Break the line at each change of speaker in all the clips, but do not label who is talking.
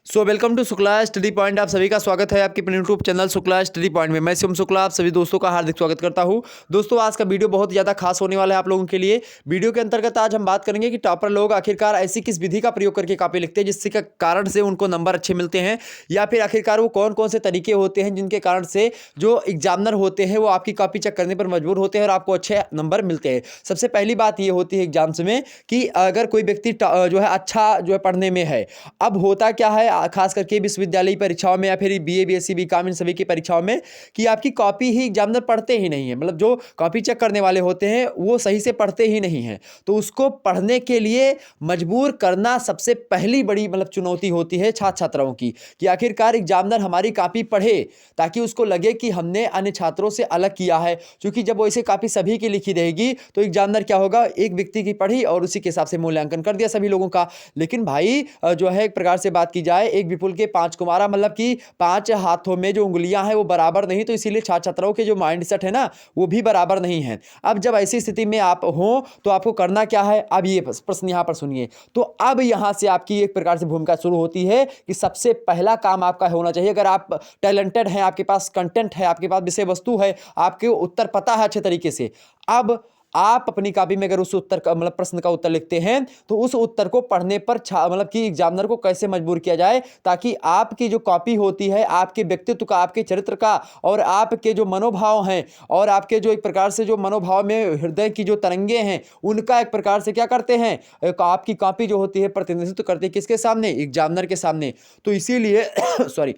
Welcome to Shukla study point. आप सभी का स्वागत है आपके अपने YouTube channel Shukla study point में। मैं शिवम शुक्ला आप सभी दोस्तों का हार्दिक स्वागत करता हूं। दोस्तों आज का वीडियो बहुत ज़्यादा खास होने वाला है आप लोगों के लिए। वीडियो के अंतर्गत आज हम बात करेंगे कि टॉपर लोग आखिरकार ऐसी किस विधि का प्रयोग करके कॉपी लिखते हैं जिससे के कारण से उनको नंबर अच्छे मिलते हैं, या फिर आखिरकार वो कौन कौन से तरीके होते हैं जिनके कारण से जो एग्जामिनर होते हैं वो आपकी कॉपी चेक करने पर मजबूर होते हैं और आपको अच्छे नंबर मिलते हैं। सबसे पहली बात ये होती है एग्जाम्स में कि अगर कोई व्यक्ति जो है अच्छा जो है पढ़ने में है, अब होता क्या है खास करके विश्वविद्यालय परीक्षाओं में या फिर बीए बीएससी बीकॉम इन सभी की परीक्षाओं में कि आपकी कॉपी ही एग्जामिनर पढ़ते ही नहीं है, मतलब जो कॉपी चेक करने वाले होते हैं वो सही से पढ़ते ही नहीं हैं। तो उसको पढ़ने के लिए मजबूर करना सबसे पहली बड़ी मतलब चुनौती होती है छात्र छात्राओं की, कि आखिरकार एग्जामिनर हमारी कॉपी पढ़े ताकि उसको लगे कि हमने अन्य छात्रों से अलग किया है। क्योंकि जब वैसे कॉपी सभी की लिखी रहेगी तो एग्जामिनर क्या होगा, एक व्यक्ति की पढ़ी और उसी के हिसाब से मूल्यांकन कर दिया सभी लोगों का। लेकिन भाई जो है एक प्रकार से बात की जाए, एक विपुल के 5 कुमारा, मतलब कि 5 हाथों में जो उंगलियां हैं वो बराबर नहीं, तो इसीलिए छात्र छात्राओं के जो माइंडसेट है ना वो भी बराबर नहीं है। अब जब ऐसी स्थिति में आप हो तो आपको करना क्या है, अब ये प्रश्न यहां पर सुनिए। तो अब यहां से आपकी एक प्रकार से भूमिका शुरू होती है कि सबसे पहला काम आपका होना चाहिए, अगर आप टैलेंटेड हैं, आपके पास कंटेंट है, आपके पास विषय वस्तु है, आपके उत्तर पता है अच्छे तरीके से, अब आप अपनी कॉपी में अगर उस उत्तर का मतलब प्रश्न का उत्तर लिखते हैं तो उस उत्तर को पढ़ने पर मतलब कि एग्जामिनर को कैसे मजबूर किया जाए ताकि आपकी जो कॉपी होती है आपके व्यक्तित्व का, आपके चरित्र का और आपके जो मनोभाव हैं और आपके जो एक प्रकार से जो मनोभाव में हृदय की जो तरंगे हैं उनका एक प्रकार से क्या करते हैं, आपकी कॉपी जो होती है प्रतिनिधित्व करती है किसके सामने, एग्जामिनर के सामने। तो इसीलिए सॉरी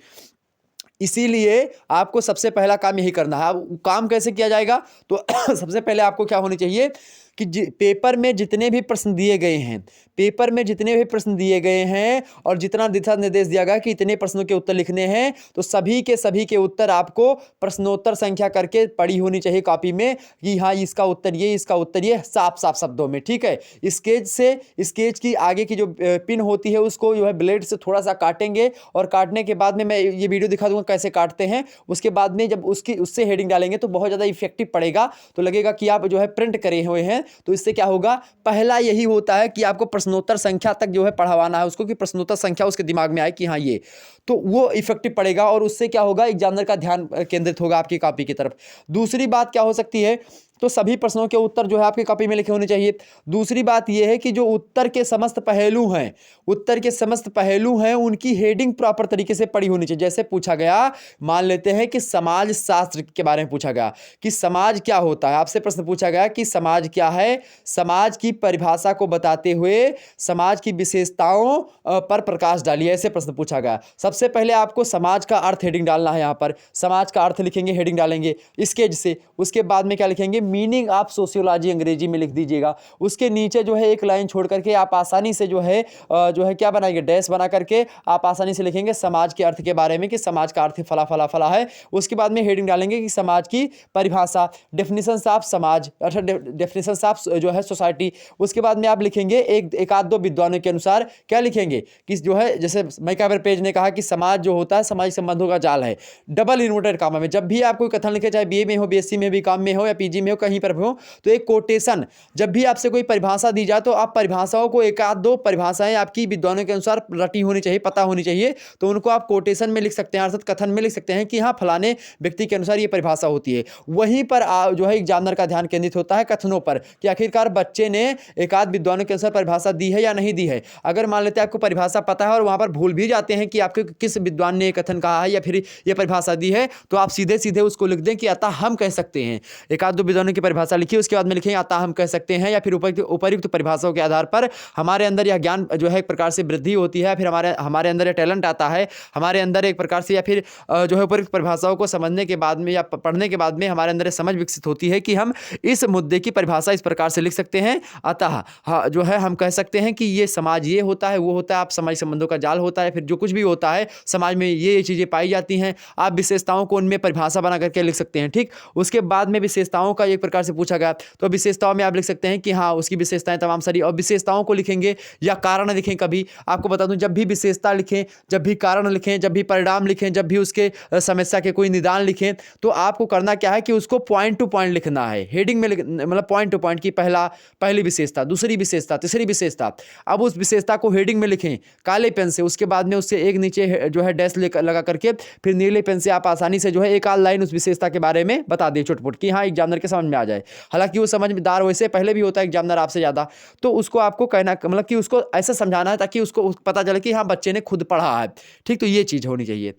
इसीलिए आपको सबसे पहला काम यही करना है। अब काम कैसे किया जाएगा, तो सबसे पहले आपको क्या होनी चाहिए कि पेपर में जितने भी प्रश्न दिए गए हैं, पेपर में जितने भी प्रश्न दिए गए हैं और जितना दिशा निर्देश दिया गया कि इतने प्रश्नों के उत्तर लिखने हैं, तो सभी के उत्तर आपको प्रश्नोत्तर संख्या करके पड़ी होनी चाहिए कॉपी में कि हाँ इसका उत्तर ये, इसका उत्तर ये, साफ साफ शब्दों में, ठीक है। स्केच की आगे की जो पिन होती है उसको जो है ब्लेड से थोड़ा सा काटेंगे और काटने के बाद में मैं ये वीडियो दिखा दूंगा कैसे काटते हैं। उसके बाद में जब उससे हेडिंग डालेंगे तो बहुत ज़्यादा इफेक्टिव पड़ेगा, तो लगेगा कि आप जो है प्रिंट करे हुए हैं। तो इससे क्या होगा, पहला यही होता है कि आपको प्रश्नोत्तर संख्या तक जो है पढ़वाना है उसको, कि प्रश्नोत्तर संख्या उसके दिमाग में आए कि हाँ ये, तो वो इफेक्टिव पड़ेगा और उससे क्या होगा, एग्जामिनर का ध्यान केंद्रित होगा आपकी कॉपी की तरफ। दूसरी बात क्या हो सकती है, तो सभी प्रश्नों के उत्तर जो है आपकी कॉपी में लिखे होने चाहिए। दूसरी बात यह है कि जो उत्तर के समस्त पहलू हैं, उत्तर के समस्त पहलू हैं उनकी हेडिंग प्रॉपर तरीके से पढ़ी होनी चाहिए। जैसे पूछा गया, मान लेते हैं कि समाज शास्त्र के बारे में पूछा गया कि समाज क्या होता है, आपसे प्रश्न पूछा गया कि समाज क्या है, समाज की परिभाषा को बताते हुए समाज की विशेषताओं पर प्रकाश डालिए, ऐसे प्रश्न पूछा गया। सबसे पहले आपको समाज का अर्थ हेडिंग डालना है, यहाँ पर समाज का अर्थ लिखेंगे, हेडिंग डालेंगे स्केच से। उसके बाद में क्या लिखेंगे, मीनिंग ऑफ सोशियोलॉजी अंग्रेजी में लिख दीजिएगा। उसके नीचे जो है एक लाइन छोड़ करके आप आसानी से जो है क्या बनाएंगे, डैश बना करके आप आसानी से लिखेंगे समाज के अर्थ के बारे में कि समाज का अर्थ फला फला फला है। उसके बाद में हेडिंग डालेंगे कि समाज की परिभाषा, डेफिनेशंस ऑफ समाज अर्थात डेफिनेशंस ऑफ जो है सोसाइटी। उसके बाद में आप लिखेंगे एक आध दो विद्वानों के अनुसार क्या लिखेंगे कि जो है, जैसे मैकावर पेज ने कहा कि समाज जो होता है सामाजिक संबंधों का जाल है, डबल इन्वर्टेड कामा में। जब भी आप कोई कथन लिखे, चाहे बीए में हो, बीएससी में, बीकॉम में हो या पीजी में हो, कहीं पर हो, तो एक कोटेशन, जब भी आपसे कोई परिभाषा दी जाए तो आप परिभाषाओं को, एक आध दो परिभाषाएं आपकी विद्वानों के अनुसार रटी होनी चाहिए, पता होनी चाहिए, तो उनको आप कोटेशन में लिख सकते हैं, अर्थात कथन में लिख सकते हैं कि हाँ फलाने व्यक्ति के अनुसार ये परिभाषा होती है। वहीं पर जो है एग्जामिनर का ध्यान केंद्रित होता है कथनों पर कि आखिरकार बच्चे ने एक आध विद्वानों के अनुसार परिभाषा दी है या नहीं दी है। अगर मान लेते हैं आपको परिभाषा पता है और वहां पर भूल भी जाते हैं कि आपके किस विद्वान ने कथन कहा है या फिर ये परिभाषा दी है, तो आप सीधे सीधे उसको लिख दें कि अतः हम कह सकते हैं। एक आध दो विद्वानों की परिभाषा लिखिए, उसके बाद में लिखेंगे अतः हम कह सकते हैं, या फिर उपयुक्त परिभाषाओं के आधार पर हमारे अंदर यह ज्ञान जो है एक प्रकार से वृद्धि होती है, फिर हमारे अंदर यह टैलेंट आता है, हमारे अंदर एक प्रकार से, या फिर जो है उपयुक्त परिभाषाओं को समझने के बाद में या पढ़ने के बाद में हमारे अंदर समझ विकसित होती है कि हम इस मुद्दे की परिभाषा इस प्रकार से लिख सकते हैं। अतः जो है हम कह सकते हैं कि ये समाज ये होता है, वो होता है, आप सामाजिक संबंधों का जाल होता है, फिर जो कुछ भी होता है समाज में ये चीज़ें पाई जाती हैं, आप विशेषताओं को उनमें परिभाषा बना करके लिख सकते हैं। ठीक, उसके बाद में विशेषताओं का एक प्रकार से पूछा गया तो विशेषताओं में आप लिख सकते हैं कि हाँ उसकी विशेषताएं तमाम सारी, और विशेषताओं को लिखेंगे या कारण लिखें। कभी आपको बता दूं, जब भी विशेषता लिखें, जब भी कारण लिखें, जब भी परिणाम लिखें, जब भी उसके समस्या के कोई निदान लिखें, तो आपको करना क्या है कि उसको पॉइंट टू पॉइंट लिखना है, हेडिंग में मतलब पॉइंट टू पॉइंट की पहली विशेषता, दूसरी विशेषता, तीसरी विशेषता। अब उस विशेषता को हेडिंग में लिखें काले पेन से, उसके बाद में उससे एक नीचे जो है डैश लगा करके फिर नीले पेन से आप आसानी से जो है एक आध लाइन उस विशेषता के बारे में बता दें चुटपुट, कि हाँ एग्जामिनर के समझ में आ जाए। हालांकि वो समझदार वैसे पहले भी होता है एग्जामिनर आपसे ज़्यादा, तो उसको आपको कहना मतलब कि उसको ऐसा समझाना है ताकि उसको पता चले कि हाँ बच्चे ने खुद पढ़ा है। ठीक, तो ये चीज़ होनी चाहिए।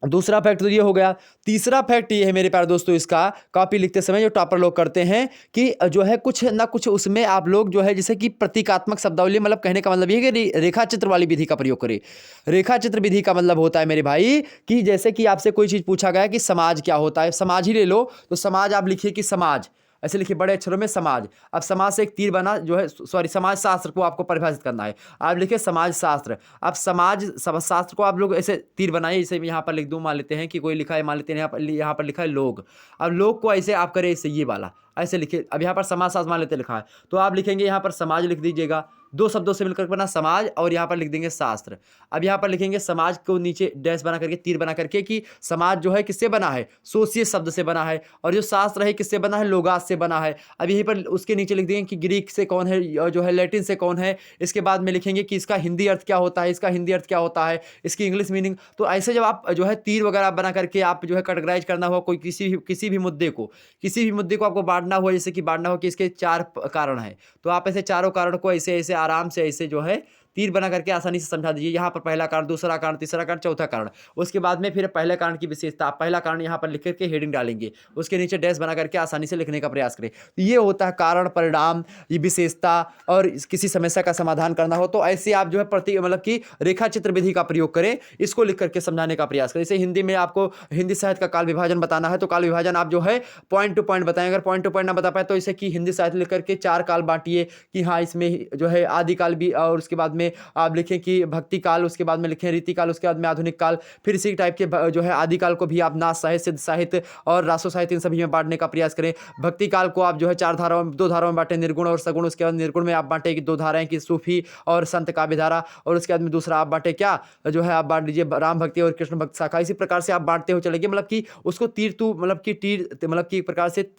दूसरा फैक्ट तो ये हो गया। तीसरा फैक्ट ये है मेरे प्यारे दोस्तों, इसका कॉपी लिखते समय जो टॉपर लोग करते हैं कि जो है कुछ ना कुछ उसमें आप लोग जो है जैसे कि प्रतीकात्मक शब्दावली, मतलब कहने का मतलब ये है कि रेखा चित्र वाली विधि का प्रयोग करें। रेखा चित्र विधि का मतलब होता है मेरे भाई कि जैसे कि आपसे कोई चीज़ पूछा गया कि समाज क्या होता है, समाज ही ले लो, तो समाज आप लिखिए कि समाज, ऐसे लिखिए बड़े अक्षरों में समाज। अब समाज से एक तीर बना जो है, सॉरी समाज शास्त्र को आपको परिभाषित करना है, आप लिखिए समाज शास्त्र। अब समाज शास्त्र को आप लोग ऐसे तीर बनाइए, जैसे यहाँ पर लिख दूँ, मान लेते हैं कि कोई लिखा है, मान लेते हैं यहाँ पर लिखा है लोग। अब लोग को ऐसे आप करें, इससे ये वाला ऐसे लिखिए। अब यहाँ पर समाज शास्त्र मान लेते लिखा है, तो आप लिखेंगे यहाँ पर समाज लिख दीजिएगा, दो शब्दों से मिलकर बना समाज, और यहाँ पर लिख देंगे शास्त्र। अब यहाँ पर लिखेंगे समाज को नीचे डैश बना करके, तीर बना करके, कि समाज जो है किससे बना है, सोचिए शब्द से बना है, और जो शास्त्र है किससे बना है, लोगास से बना है। अब यहीं पर उसके नीचे लिख देंगे कि ग्रीक से कौन है, जो है लैटिन से कौन है। इसके बाद में लिखेंगे कि इसका हिंदी अर्थ क्या होता है, इसका हिंदी अर्थ क्या होता है, इसकी इंग्लिश मीनिंग। तो ऐसे जब आप जो है तीर वगैरह बना करके आप जो है कैटेगराइज करना हो कोई किसी भी मुद्दे को आपको बांटना हुआ, जैसे कि बांटना हो कि इसके 4 कारण हैं, तो आप ऐसे चारों कारण को ऐसे ऐसे आराम से ऐसे जो है तीर बना करके आसानी से समझा दीजिए। यहाँ पर पहला कारण, दूसरा कारण, तीसरा कारण, चौथा कारण। उसके बाद में फिर पहले कारण की विशेषता, पहला कारण यहाँ पर लिख करके हेडिंग डालेंगे, उसके नीचे डैश बना करके आसानी से लिखने का प्रयास करें। तो ये होता है कारण, परिणाम, ये विशेषता, और किसी समस्या का समाधान करना हो तो ऐसे आप जो है मतलब कि रेखा चित्र विधि का प्रयोग करें, इसको लिख करके समझाने का प्रयास करें। जैसे हिंदी में आपको हिंदी साहित्य का काल विभाजन बताना है, तो काल विभाजन आप जो है पॉइंट टू पॉइंट बताएं। अगर पॉइंट टू पॉइंट ना बता पाए तो इसे कि हिंदी साहित्य लिख करके 4 काल बांटिए, कि हाँ इसमें जो है आदिकाल भी, और उसके बाद में आप लिखें कि भक्ति काल, उसके बाद में लिखें रीति काल, उसके बाद में आधुनिक काल। फिर इसी टाइप के जो है आदिकाल को भी आप नाथ साहित्य, सिद्ध साहित्य और रासो साहित्य, इन सभी में बांटने का प्रयास करें। भक्ति काल को आप जो है 4 धाराओं, 2 धाराओं में बांटें, निर्गुण और सगुण। उसके बाद निर्गुण में आप बांटे कि 2 धाराएं की सूफी और संत काव्य धारा, और उसके बाद में दूसरा आप बांटे क्या जो है आप बांट लीजिए राम भक्ति और कृष्ण भक्ति शाखा। इसी प्रकार से आप बांटते हो चलेंगे, मतलब कि उसको मतलब कि एक प्रकार से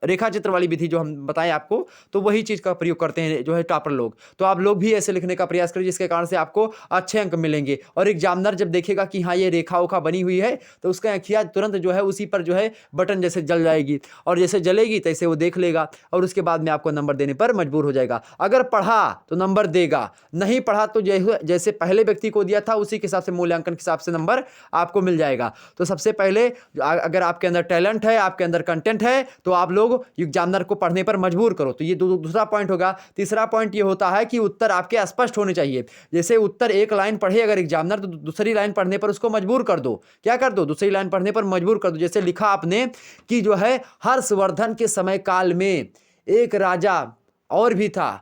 रेखा चित्र वाली विधि जो हम बताएं आपको, तो वही चीज का प्रयोग करते हैं जो है टॉपर लोग। तो आप लोग भी ऐसे लिखने का प्रयास करें जिसके कारण से आपको अच्छे अंक मिलेंगे। और एग्जामिनर जब देखेगा कि हाँ ये रेखा उखा बनी हुई है, तो उसका आँखियाँ तुरंत जो है उसी पर जो है बटन जैसे जल जाएगी, और जैसे जलेगी तैसे वो देख लेगा, और उसके बाद में आपको नंबर देने पर मजबूर हो जाएगा। अगर पढ़ा तो नंबर देगा, नहीं पढ़ा तो जैसे पहले व्यक्ति को दिया था उसी के हिसाब से मूल्यांकन के हिसाब से नंबर आपको मिल जाएगा। तो सबसे पहले अगर आपके अंदर टैलेंट है, आपके अंदर कंटेंट है, तो आप लोग एग्जामिनर को पढ़ने पर मजबूर करो। तो ये दूसरा पॉइंट होगा। तीसरा पॉइंट ये होता है कि उत्तर आपके स्पष्ट होने चाहिए। जैसे उत्तर एक लाइन पढ़े अगर एग्जामिनर, तो दूसरी लाइन पढ़ने पर उसको मजबूर कर दो। क्या कर दो? दूसरी लाइन पढ़ने पर मजबूर कर दो। जैसे लिखा आपने कि जो है हर्षवर्धन के समय काल में एक राजा और भी था,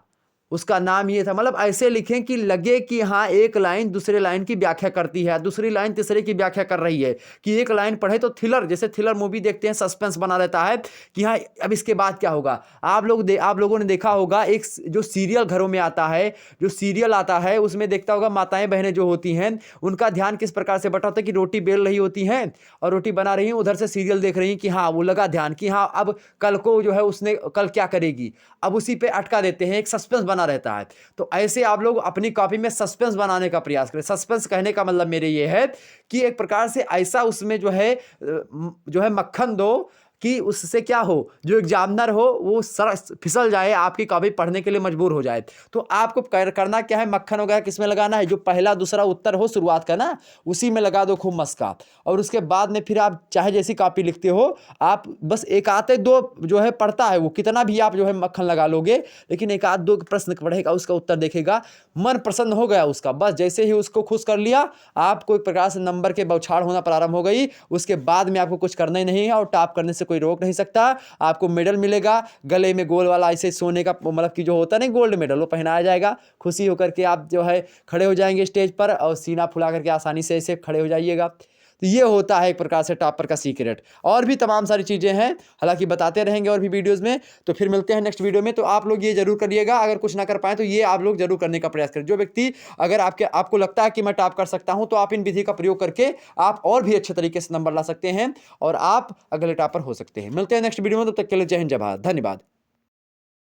उसका नाम ये था, मतलब ऐसे लिखें कि लगे कि हाँ एक लाइन दूसरे लाइन की व्याख्या करती है, दूसरी लाइन तीसरे की व्याख्या कर रही है, कि एक लाइन पढ़े तो थ्रिलर, जैसे थ्रिलर मूवी देखते हैं, सस्पेंस बना रहता है कि हाँ अब इसके बाद क्या होगा। आप लोगों ने देखा होगा एक जो सीरियल घरों में आता है, जो सीरियल आता है उसमें देखता होगा माताएं बहनें जो होती हैं उनका ध्यान किस प्रकार से बटा होता है कि रोटी बेल रही होती हैं और रोटी बना रही हैं, उधर से सीरियल देख रही हैं कि हाँ वो लगा ध्यान कि हाँ अब कल को जो है उसने कल क्या करेगी, अब उसी पे अटका देते हैं, एक सस्पेंस बना रहता है। तो ऐसे आप लोग अपनी कॉपी में सस्पेंस बनाने का प्रयास करें। सस्पेंस कहने का मतलब मेरे ये है कि एक प्रकार से ऐसा उसमें जो है मक्खन दो कि उससे क्या हो, जो एग्जामिनर हो वो फिसल जाए, आपकी कॉपी पढ़ने के लिए मजबूर हो जाए। तो आपको करना क्या है, मक्खन वगैरह किसमें लगाना है, जो पहला दूसरा उत्तर हो शुरुआत का ना, उसी में लगा दो खूब मस्का। और उसके बाद में फिर आप चाहे जैसी कॉपी लिखते हो, आप बस एक आधे दो जो है पढ़ता है वो, कितना भी आप जो है मक्खन लगा लोगे, लेकिन एक आध दो प्रश्न पढ़ेगा, उसका उत्तर देखेगा, मन प्रसन्न हो गया उसका, बस जैसे ही उसको खुश कर लिया, आपको एक प्रकार से नंबर के बौछार होना प्रारंभ हो गई। उसके बाद में आपको कुछ करना ही नहीं है, और टॉप करने से कोई रोक नहीं सकता। आपको मेडल मिलेगा, गले में गोल वाला ऐसे सोने का मतलब कि जो होता है ना गोल्ड मेडल, वो पहनाया जाएगा। खुशी होकर के आप जो है खड़े हो जाएंगे स्टेज पर, और सीना फुला करके आसानी से ऐसे खड़े हो जाइएगा। तो ये होता है एक प्रकार से टॉपर का सीक्रेट। और भी तमाम सारी चीज़ें हैं, हालांकि बताते रहेंगे और भी वीडियोज़ में। तो फिर मिलते हैं नेक्स्ट वीडियो में। तो आप लोग ये जरूर करिएगा, अगर कुछ ना कर पाए तो ये आप लोग जरूर करने का प्रयास करें। जो व्यक्ति अगर आपको लगता है कि मैं टॉप कर सकता हूं, तो आप इन विधि का प्रयोग करके आप और भी अच्छे तरीके से नंबर ला सकते हैं और आप अगले टॉपर हो सकते हैं। मिलते हैं नेक्स्ट वीडियो में, तब तक के लिए जय हिंद जय भारत, धन्यवाद।